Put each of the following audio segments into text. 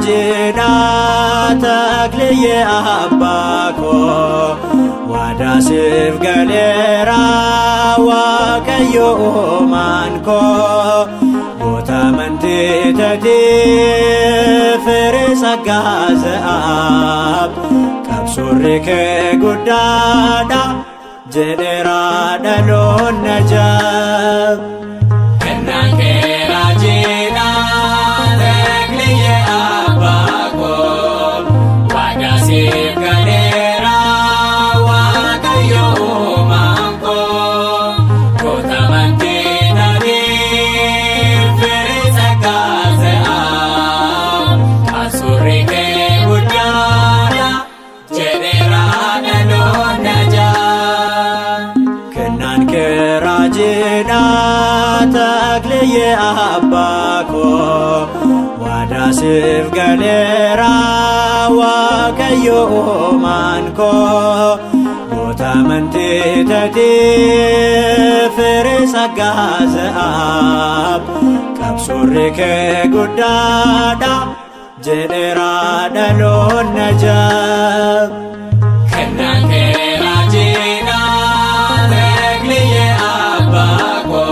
raajina takliye abbako wadasif galera waaqayyo manko botamanti tati firisa gazaab kabsurri ke gudada jedera dalon najab Kenake raajina takliye abbako wadasif galera waaqayyo manko botamanti tati firisa gazaab kabsurri ke gudada jedera dalon najab Kenan ke raajina takliye abbako wadasif galera waaqayyo manko botamanti tati firisa gazaab kabsurri ke gudada jedera dalon najab Kenake raajina takliye abbako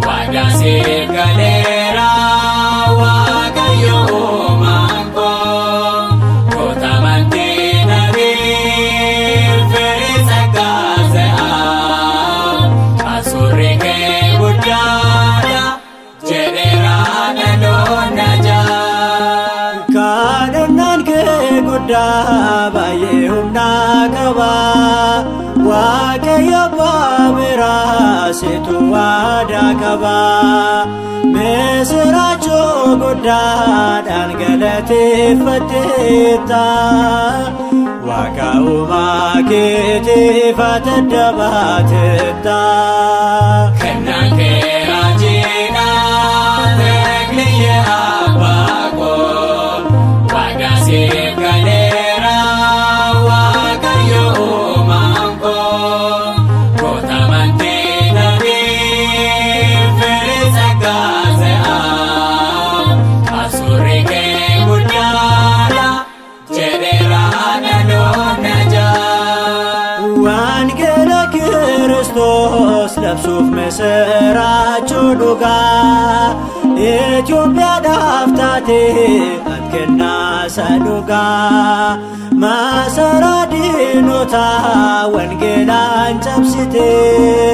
wadasif galera waaqayyo manko botamanti tati firisa gazaab kabsurri ke gudada jedera dalon najab Kadhannan ke guddaa baay'ee humna qaba waaqayyo babiraa situ waadaa qaba misiraachoo guddaadhaan galateeffatteetta waaqa uumaa keetiif ati dabaateetta Kenake raajina takliye abbako wadasif galera waaqayyo manko botamanti tati firisa gazaab kabsurri ke guddaadha jedera dalon najab Wangeela Kiristoos labsuuf misiraachoo dhugaa Itoophiyaadhaaf taatee ati kennaa dhugaa masaraa diinotaa wangeelaan cabsitee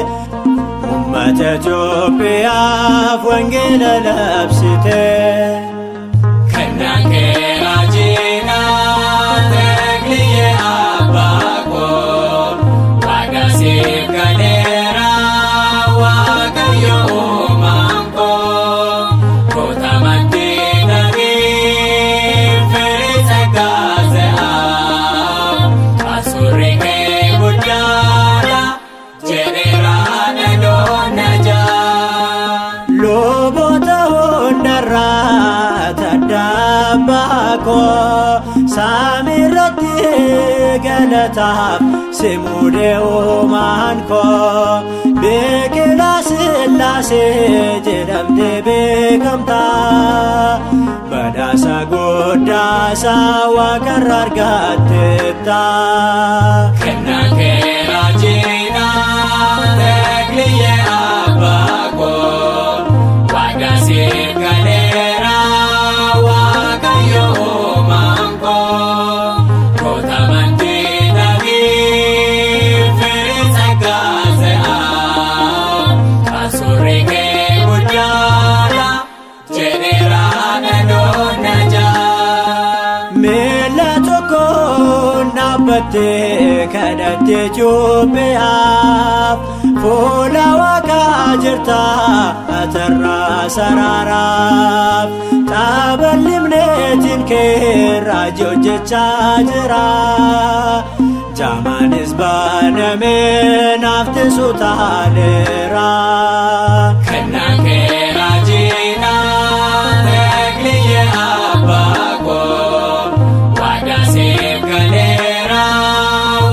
ummata Itoophiyaaf wangeela labsitee Kenake raajina takliye abbako wadasif galera waaqayyo manko botamanti tati firisa gazaab kabsurri ke guddaadha jedera dalon najab Luboota hundarraa taddaabbaako saamirratti galataaf simuudee uumaan koo biqilaa sillaasee jedhamtee beekamta badhaasa guddaasaa waaqarra argatteetta Kenake raajina takliye abbako wadasif galera waaqayyo manko botamanti tati firisa gazaab kabsurri ke guddaadha jedera dalon najab Miila tokkoon dhaabbattee kadhattee Itoophiyaaf fuula waaqaa jirta atarraa saraaraaf xaaballimneetiin kee raajii hojjechaa jira jaamaanis banamee naaftisu taaleera Kenake raajina takliye abbako wadasif galera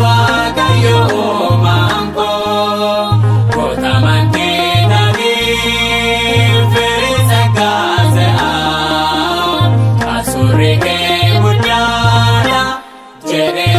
waaqayyo manko botamanti tati firisa gazaab kabsurri jedhee